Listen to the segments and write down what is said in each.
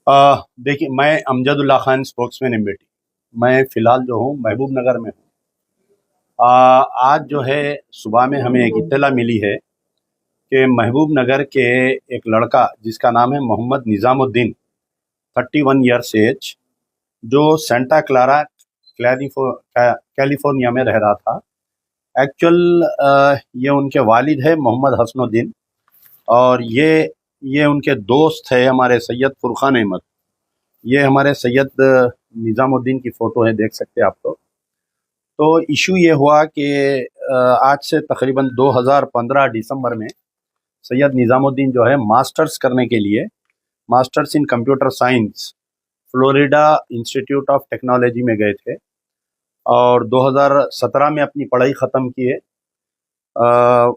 देखिए, मैं Amjadullah Khan spokesman MBT. मैं फ़िलहाल जो हूँ महबूब नगर में हूँ। आज जो है सुबह में हमें एक इत्तला मिली है कि महबूब नगर के एक लड़का जिसका नाम है मोहम्मद निज़ामुद्दीन, 31 ईयर्स एज, जो सेंटा क्लारा कैलिफोर्निया में रह रहा था। एक्चुअल ये उनके वालिद है मोहम्मद हसनुद्दीन, और ये उनके दोस्त है हमारे सैयद फुरखान अहमद। ये हमारे सैयद निज़ामुद्दीन की फ़ोटो है, देख सकते हैं आप लोग। तो इशू ये हुआ कि आज से तकरीबन 2015 दिसंबर में सैयद निज़ामुद्दीन जो है मास्टर्स करने के लिए, masters in computer science, Florida institute of technology में गए थे, और 2017 में अपनी पढ़ाई ख़त्म किए।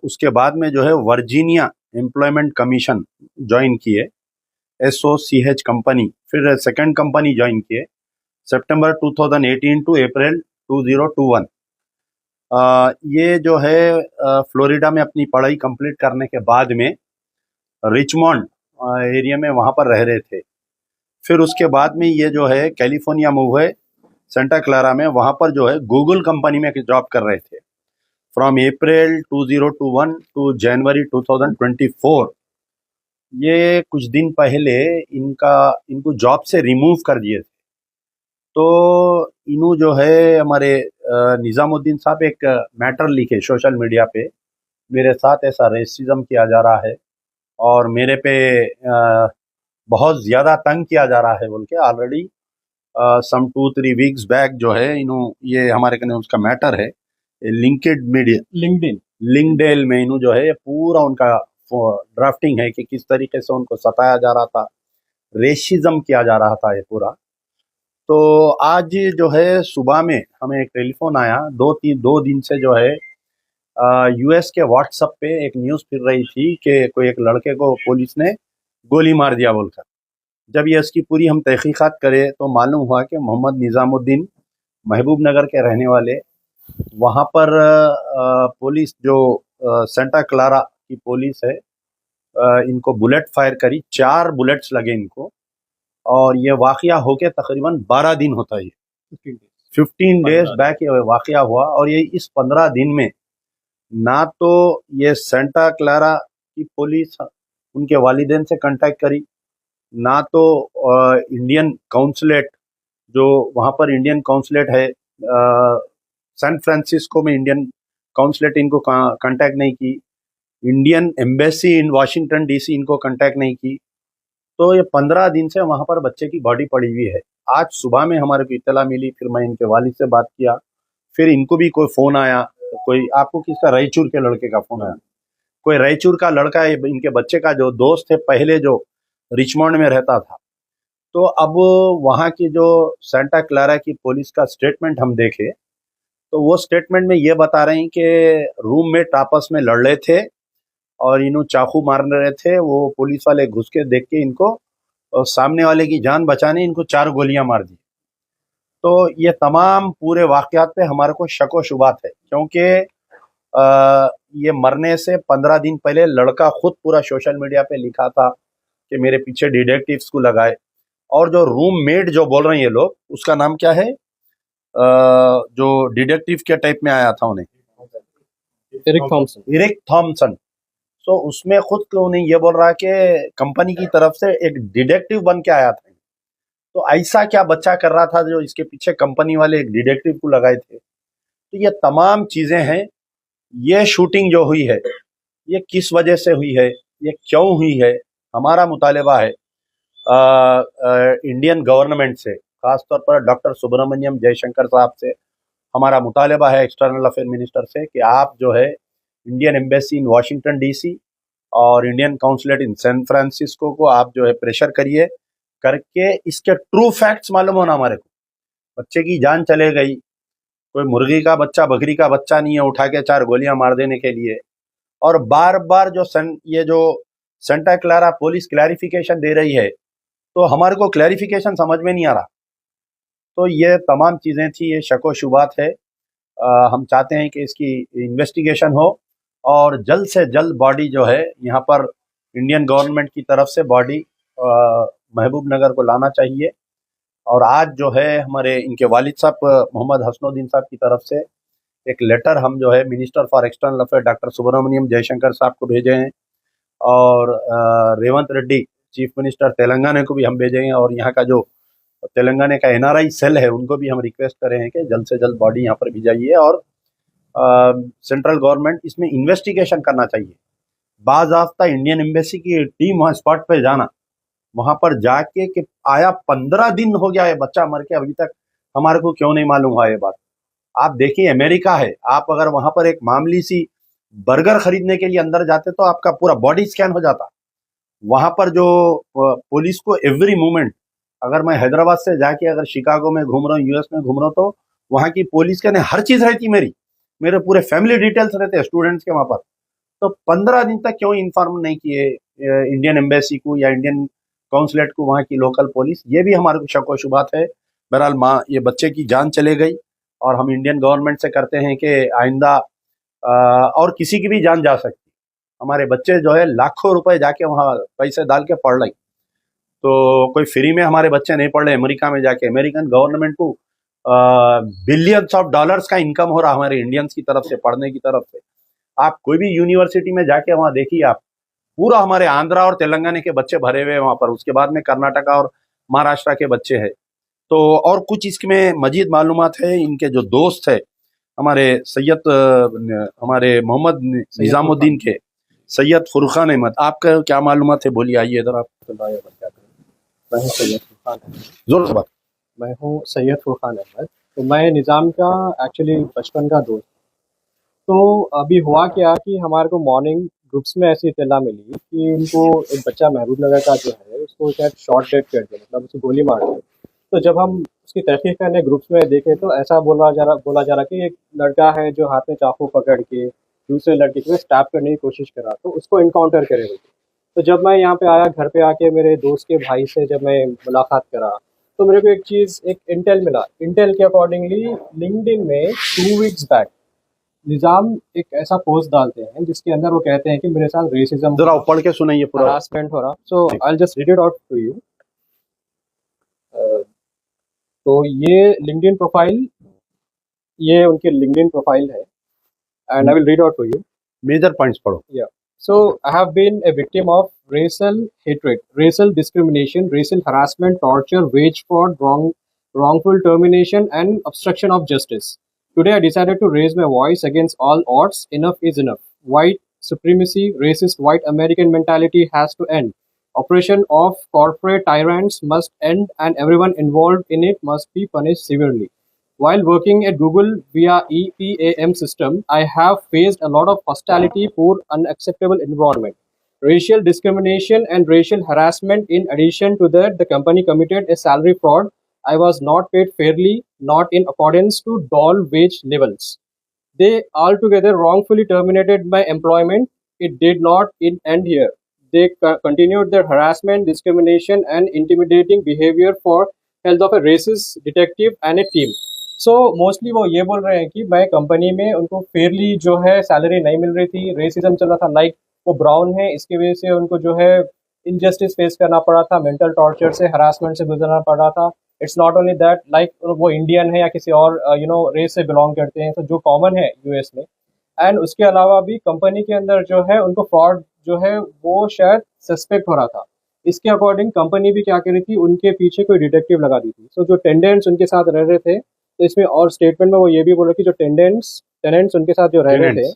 उसके बाद में जो है वर्जीनिया एम्प्लॉयमेंट कमीशन ज्वाइन किए, SOCH कंपनी, फिर सेकंड कंपनी ज्वाइन किए सितंबर 2018 टू अप्रैल 2021। ये जो है फ्लोरिडा में अपनी पढ़ाई कंप्लीट करने के बाद में रिचमॉन्ड एरिया में वहाँ पर रह रहे थे। फिर उसके बाद में ये जो है कैलिफोर्निया मूव हुए, सेंटा क्लारा में, वहाँ पर जो है गूगल कंपनी में जॉब कर रहे थे फ्रॉम अप्रैल 2021 टू जनवरी 2024। ये कुछ दिन पहले इनको जॉब से रिमूव कर दिए थे। तो इन्हों जो है हमारे निज़ामुद्दीन साहब एक मैटर लिखे सोशल मीडिया पे, मेरे साथ ऐसा रेसिज्म किया जा रहा है और मेरे पे बहुत ज़्यादा तंग किया जा रहा है बोल के। ऑलरेडी सम 2-3 वीक्स बैक जो है ये हमारे कने उसका मैटर है, लिंक्ड मीडिया लिंक्डइन में इन्हों जो है पूरा उनका ड्राफ्टिंग है कि किस तरीके से उनको सताया जा रहा था, रेसिज्म किया जा रहा था ये पूरा। तो आज जो है सुबह में हमें एक टेलीफोन आया, 2 दिन से जो है यूएस के व्हाट्सएप पे एक न्यूज़ फिर रही थी कि कोई एक लड़के को पुलिस ने गोली मार दिया बोलकर। जब ये इसकी पूरी हम तहकीकात करें तो मालूम हुआ कि मोहम्मद निज़ामुद्दीन महबूब नगर के रहने वाले, वहाँ पर पुलिस जो सेंटा क्लारा की पुलिस है, इनको बुलेट फायर करी, 4 बुलेट्स लगे इनको, और ये वाक़या होके तकरीबन 12 दिन होता है, 15 डेज बैक ये वाक़या हुआ। और ये इस 15 दिन में ना तो ये सेंटा क्लारा की पुलिस उनके वालिदैन से कांटेक्ट करी, ना तो इंडियन काउंसलेट, जो वहाँ पर इंडियन काउंसलेट है सैन फ्रांसिस्को में, इंडियन काउंसलेट इनको कांटेक्ट नहीं की, Indian embassy in Washington DC इनको कांटेक्ट नहीं की। तो ये 15 दिन से वहाँ पर बच्चे की बॉडी पड़ी हुई है। आज सुबह में हमारे को इत्तला मिली, फिर मैं इनके वालिद से बात किया, फिर इनको भी कोई फ़ोन आया, कोई आपको किसका, रायचूर के लड़के का फ़ोन आया, कोई रायचूर का लड़का है, इनके बच्चे का जो दोस्त है पहले, जो रिचमॉन्ड में रहता था। तो अब वहाँ की जो सेंटा क्लारा की पुलिस का स्टेटमेंट हम देखें तो वो स्टेटमेंट में ये बता रहे हैं कि रूममेट आपस में लड़ रहे थे और इन्हों चाकू मार रहे थे। वो पुलिस वाले घुस के देख के इनको, और सामने वाले की जान बचाने इनको 4 गोलियां मार दी। तो ये तमाम पूरे वाक़यात पे हमारे को शक व शुबात है, क्योंकि ये मरने से 15 दिन पहले लड़का खुद पूरा सोशल मीडिया पे लिखा था कि मेरे पीछे डिटेक्टिव्स को लगाए। और जो रूममेट जो बोल रहे हैं ये लोग, उसका नाम क्या है, जो डिटेक्टिव के टाइप में आया था उन्हें, इरिक थॉमसन। तो उसमें खुद को नहीं ये बोल रहा है कि कंपनी की तरफ से एक डिटेक्टिव बन के आया था। तो ऐसा क्या बच्चा कर रहा था जो इसके पीछे कंपनी वाले एक डिटेक्टिव को लगाए थे? तो ये तमाम चीजें हैं। ये शूटिंग जो हुई है ये किस वजह से हुई है, ये क्यों हुई है, हमारा मुतालबा है इंडियन गवर्नमेंट से, खासतौर पर डॉक्टर सुब्रमण्यम जयशंकर साहब से हमारा मुतालबा है, एक्सटर्नल अफेयर मिनिस्टर से, कि आप जो है Indian embassy in Washington DC और Indian consulate in San Francisco को आप जो है प्रेशर करिए, करके इसके ट्रू फैक्ट्स मालूम होना हमारे को। बच्चे की जान चले गई, कोई मुर्गी का बच्चा, बकरी का बच्चा नहीं है उठा के 4 गोलियां मार देने के लिए। और बार बार ये जो सेंटा क्लारा पुलिस क्लैरिफिकेशन दे रही है, तो हमारे को क्लैरिफिकेशन समझ में नहीं आ रहा। तो ये तमाम चीज़ें थी, ये शक व शुबात है। हम चाहते हैं कि इसकी इन्वेस्टिगेशन हो और जल्द से जल्द बॉडी जो है यहाँ पर इंडियन गवर्नमेंट की तरफ से बॉडी महबूब नगर को लाना चाहिए। और आज जो है हमारे इनके वालिद साहब मोहम्मद हसनुद्दीन साहब की तरफ से एक लेटर हम जो है minister for external affair doctor Subrahmanyam Jaishankar साहब को भेजे हैं, और रेवंत रेड्डी चीफ मिनिस्टर तेलंगाना को भी हम भेजे हैं, और यहाँ का जो तेलंगाना का एनआरआई सेल है उनको भी हम रिक्वेस्ट करे हैं कि जल्द से जल्द बॉडी यहाँ पर भिजाइए, और सेंट्रल गवर्नमेंट इसमें इन्वेस्टिगेशन करना चाहिए। बाज़ाब्ता इंडियन एम्बेसी की टीम वहाँ स्पॉट पे जाना, वहां पर जाके कि आया 15 दिन हो गया है, बच्चा मर के अभी तक हमारे को क्यों नहीं मालूम हुआ ये बात। आप देखिए अमेरिका है, आप अगर वहां पर एक मामूली सी बर्गर खरीदने के लिए अंदर जाते तो आपका पूरा बॉडी स्कैन हो जाता। वहां पर जो पुलिस को एवरी मोमेंट, अगर मैं हैदराबाद से जाके अगर शिकागो में घूम रहा हूँ, यूएस में घूम रहा हूँ, तो वहाँ की पुलिस के ने हर चीज रहती, मेरे पूरे फैमिली डिटेल्स रहते हैं स्टूडेंट्स के वहां पर। तो 15 दिन तक क्यों इन्फॉर्म नहीं किए इंडियन एम्बेसी को या इंडियन काउंसलेट को, वहाँ की लोकल पुलिस? ये भी हमारे को शक व शुबात है। बहरहाल माँ, ये बच्चे की जान चले गई, और हम इंडियन गवर्नमेंट से करते हैं कि आइंदा और किसी की भी जान जा सकती। हमारे बच्चे जो है लाखों रुपए जाके वहाँ पैसे डाल के पढ़ रहे, तो कोई फ्री में हमारे बच्चे नहीं पढ़ रहे। अमेरिका में जाके अमेरिकन गवर्नमेंट को बिलियंस ऑफ डॉलर्स का इनकम हो रहा हमारे इंडियंस की तरफ से, पढ़ने की तरफ से। आप कोई भी यूनिवर्सिटी में जाके वहाँ देखिए, आप पूरा हमारे आंध्रा और तेलंगाना के बच्चे भरे हुए वहाँ पर, उसके बाद में कर्नाटका और महाराष्ट्र के बच्चे हैं। तो और कुछ इसमें मजीद मालूमात है। इनके जो दोस्त है हमारे हमारे मोहम्मद निजामुद्दीन के सैयद फुरखान अहमद, आपका क्या मालूमात है? बोलिए, आइए इधर आप। मैं हूँ सैयद फुरखान अहमद। जोर से बात। मैं हूँ सैयद फुरखान अहमद। तो मैं निज़ाम का एक्चुअली बचपन का दोस्त। तो अभी हुआ क्या कि हमारे को मॉर्निंग ग्रुप्स में ऐसी इत्तला मिली कि उनको एक बच्चा महबूब नगर का जो है उसको शायद शॉर्ट डेड कर दिया, मतलब उसको गोली मार दी। तो जब हम उसकी तहकीक करने ग्रुप्स में देखे तो ऐसा बोला जा रहा कि एक लड़का है जो हाथ में चाकू पकड़ के दूसरे लड़के को स्टैप करने की कोशिश करा, तो उसको इनकाउंटर करे हुए थे। तो जब मैं यहाँ पे आया, घर पे आके मेरे दोस्त के भाई से जब मैं मुलाकात करा, तो मेरे को एक चीज़, एक इंटेल मिला। इंटेल के अकॉर्डिंगली लिंक्डइन में 2 वीक्स बैक निज़ाम एक ऐसा पोस्ट डालते हैं जिसके अंदर वो कहते हैं कि मेरे साथ रेसिज्म, जरा पढ़ के सुनाइए पूरा, हरासमेंट हो रहा। So I will just read it out to you. तो ये लिंक्डइन प्रोफाइल, ये उनके लिंक्डइन प्रोफाइल है, and I will read out to you. Major points पढ़ो। Yeah. So I have been a victim of racial hatred, racial discrimination, racial harassment, torture, wage fraud, wrongful termination, and obstruction of justice. Today I decided to raise my voice against all odds. Enough is enough. White supremacy, racist white American mentality has to end. Oppression of corporate tyrants must end, and everyone involved in it must be punished severely. While working at Google via EPAM system, I have faced a lot of hostility for unacceptable environment, racial discrimination, and racial harassment. In addition to that, the company committed a salary fraud. I was not paid fairly, not in accordance to DOL wage levels. They altogether wrongfully terminated my employment. It did not end here. They continued their harassment, discrimination, and intimidating behavior for health of a racist detective and a team. So mostly वो ये बोल रहे हैं कि मैं company में उनको Fairlie जो है सैलरी नहीं मिल रही थी, रेसिज्म चल रहा था, लाइक वो ब्राउन है इसकी वजह से उनको जो है इनजस्टिस फेस करना पड़ा था, मेंटल टॉर्चर से, हरासमेंट से गुजरना पड़ा था। It's not only that, like वो इंडियन है या किसी और रेस से बिलोंग करते हैं, तो जो कॉमन है यूएस में। एंड उसके अलावा भी कंपनी के अंदर जो है उनको फ्रॉड जो है वो शायद सस्पेक्ट हो रहा था। इसके अकॉर्डिंग कंपनी भी क्या कर रही थी, उनके पीछे कोई डिटेक्टिव लगा दी थी। सो जो टेंडेंट्स उनके साथ रह रहे थे, तो इसमें और स्टेटमेंट में वो ये भी बोल रहे कि जो टेनेंट्स उनके साथ जो रह रहे थे,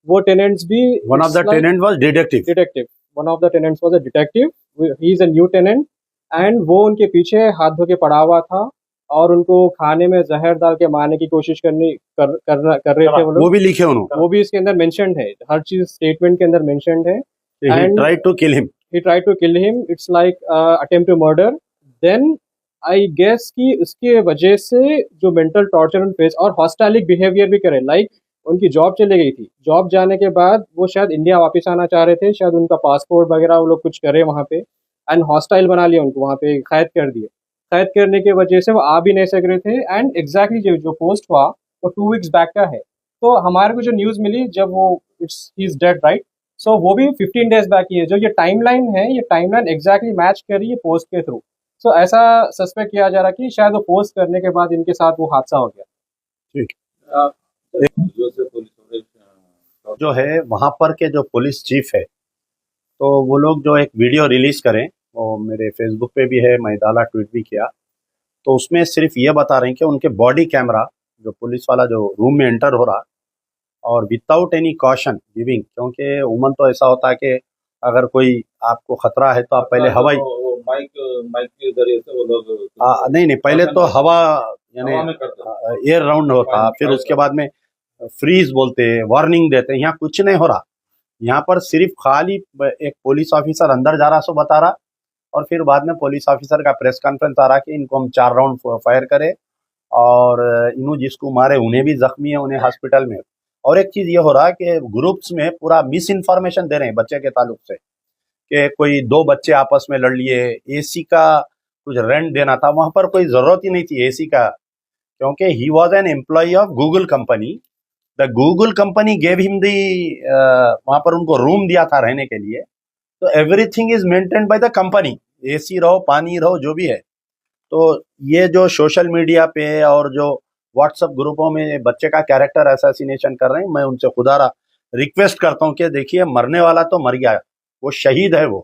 वो टेनेंट्स भी, one of the tenant was detective, one of the tenants was a detective, he is a new tenant, and वो उनके पीछे हाथ धो के पड़ा हुआ था, और उनको खाने में जहर डाल के मारने की कोशिश कर रहे थे वो लोग। वो भी लिखे उन्होंने, वो भी इसके अंदर मेंशन्ड है, हर चीज स्टेटमेंट के अंदर मेंशन्ड है। He tried to kill him. It's like attempt to murder. Then I guess कि उसके वजह से जो मेंटल टॉर्चर उन फेस और हॉस्टाइलिक बिहेवियर भी करे, लाइक उनकी जॉब चली गई थी, जॉब जाने के बाद वो शायद इंडिया वापस आना चाह रहे थे, शायद उनका पासपोर्ट वगैरह वो लोग कुछ करे वहाँ पे, एंड हॉस्टाइल बना लिया उनको, वहाँ पे कैद कर दिए। कैद करने की वजह से वो आ भी नहीं सक रहे थे। एंड एग्जैक्टली जो पोस्ट हुआ वो 2 वीक्स बैक का है। तो हमारे को जो न्यूज़ मिली जब वो ही इज डेड, राइट, सो वो भी 15 डेज बैक ही है। जो ये टाइमलाइन है, ये टाइमलाइन एग्जैक्टली मैच कर रही है पोस्ट के थ्रू। सो ऐसा सस्पेक्ट किया जा रहा है कि शायद वो पोस्ट करने के बाद इनके साथ वो हादसा हो गया। ठीक। जो है वहाँ पर के जो पुलिस चीफ है, तो वो लोग जो एक वीडियो रिलीज करें, वो मेरे फेसबुक पे भी है, मैं डाला, ट्वीट भी किया, तो उसमें सिर्फ ये बता रहे हैं कि उनके बॉडी कैमरा, जो पुलिस वाला जो रूम में एंटर हो रहा और विदाउट एनी कॉशन गिविंग, क्योंकि उमन तो ऐसा होता है कि अगर कोई आपको खतरा है तो आप पहले हवाई माइक के जरिए से वो लोग नहीं, पहले तो हवा यानी एयर राउंड होता, फिर उसके बाद में फ्रीज बोलते, वार्निंग देते। यहाँ कुछ नहीं हो रहा। यहाँ पर सिर्फ खाली एक पुलिस ऑफिसर अंदर जा रहा, सो बता रहा, और फिर बाद में पुलिस ऑफिसर का प्रेस कॉन्फ्रेंस आ रहा कि इनको हम 4 राउंड फायर करे और इन्हों जिसको मारे उन्हें भी जख्मी है, उन्हें हॉस्पिटल में। और एक चीज ये हो रहा है कि ग्रुप्स में पूरा मिस इन्फॉर्मेशन दे रहे हैं बच्चे के ताल्लुक से, कि कोई 2 बच्चे आपस में लड़ लिए, एसी का कुछ रेंट देना था, वहां पर कोई जरूरत ही नहीं थी एसी का, क्योंकि he was an employ of Google company. The Google company gave him the, वहां पर उनको रूम दिया था रहने के लिए, तो everything is maintained by the company, AC रहो, पानी रहो, जो भी है। तो ये जो सोशल मीडिया पे और जो व्हाट्सएप ग्रुपों में बच्चे का कैरेक्टर असैसिनेशन कर रहे हैं, मैं उनसे खुदारा रिक्वेस्ट करता हूँ कि देखिए, मरने वाला तो मर गया, वो शहीद है वो,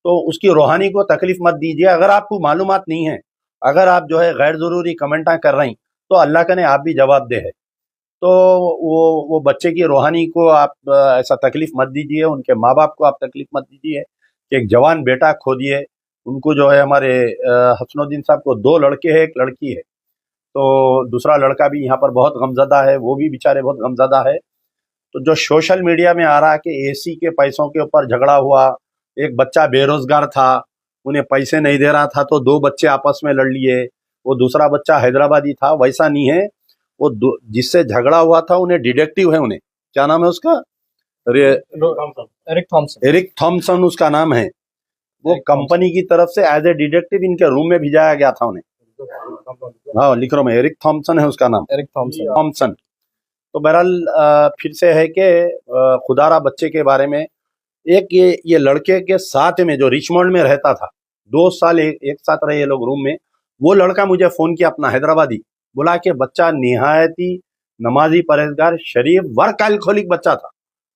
तो उसकी रूहानी को तकलीफ मत दीजिए। अगर आपको मालूमात नहीं है, अगर आप जो है गैर जरूरी कमेंटा कर रही, तो अल्लाह करे आप भी जवाब दे है। तो वो बच्चे की रूहानी को आप ऐसा तकलीफ मत दीजिए, उनके माँ बाप को आप तकलीफ मत दीजिए कि एक जवान बेटा खो दिए। उनको जो है हमारे हसनुद्दीन साहब को 2 लड़के हैं, 1 लड़की है, तो दूसरा लड़का भी यहाँ पर बहुत गमजदा है, वो भी बेचारे बहुत गमजदा है। तो जो सोशल मीडिया में आ रहा है कि एसी के पैसों के ऊपर झगड़ा हुआ, एक बच्चा बेरोजगार था, उन्हें पैसे नहीं दे रहा था, तो 2 बच्चे आपस में लड़ लिए, वो दूसरा बच्चा हैदराबादी था, वैसा नहीं है। वो जिससे झगड़ा हुआ था, उन्हें डिटेक्टिव है, उन्हें क्या नाम है उसका, एरिक थॉमसन उसका नाम है, वो कंपनी की तरफ से एज ए डिटेक्टिव इनके रूम में भिजाया गया था उन्हें। हाँ, लिख रहा हूँ मैं, एरिक थॉमसन है उसका नाम, एरिक थॉमसन। तो बहरहाल फिर से है कि खुदारा बच्चे के बारे में, एक ये लड़के के साथ में जो रिचमंड में रहता था, 2 साल एक साथ रहे ये लोग रूम में, वो लड़का मुझे फोन किया, अपना हैदराबादी, बोला कि बच्चा निहायती नमाजी, परहेजगार, शरीफ, वर्क अल्कोहलिक बच्चा था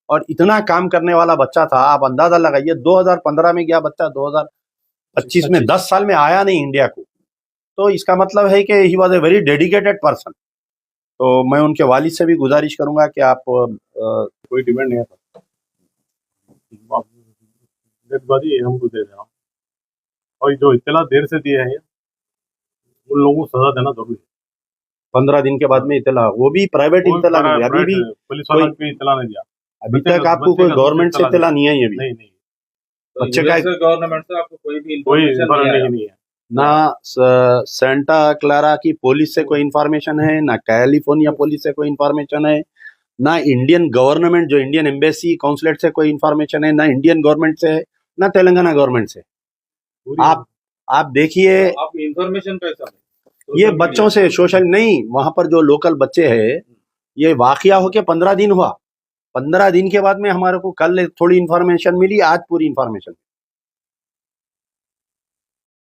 और इतना काम करने वाला बच्चा था, आप अंदाजा लगाइए। 2015 में गया बच्चा, 2025 में 10 साल में आया नहीं इंडिया को, तो इसका मतलब है कि he was a very dedicated person. तो मैं उनके वालिद से भी गुजारिश करूंगा कि आप कोई डिमांड नहीं है, हमको दे देना, और जो इत्तला देर से दिया है उन लोगों को सजा देना जरूरी है। 15 दिन के बाद में इत्तला, वो भी प्राइवेट इत्तला नहीं, अभी भी पुलिस वाला भी इत्तला नहीं दिया, अभी तक आपको कोई गवर्नमेंट से इत्तला नहीं है। ये भी नहीं, बच्चे का गवर्नमेंट से आपको कोई इंफॉर्मेशन नहीं है, ना सेंटा क्लारा की पुलिस से कोई इंफॉर्मेशन है, ना कैलिफोर्निया पुलिस से कोई इंफॉर्मेशन है, ना इंडियन गवर्नमेंट जो इंडियन एम्बेसी कॉन्सुलेट से कोई इंफॉर्मेशन है, ना इंडियन गवर्नमेंट से है, ना तेलंगाना गवर्नमेंट से। आप देखिए, आप इंफॉर्मेशन कैसा है, ये बच्चों से सोशल नहीं, वहां पर जो लोकल बच्चे हैं, ये वाकया होके 15 दिन हुआ, 15 दिन के बाद में हमारे को कल थोड़ी इन्फॉर्मेशन मिली, आज पूरी इन्फॉर्मेशन।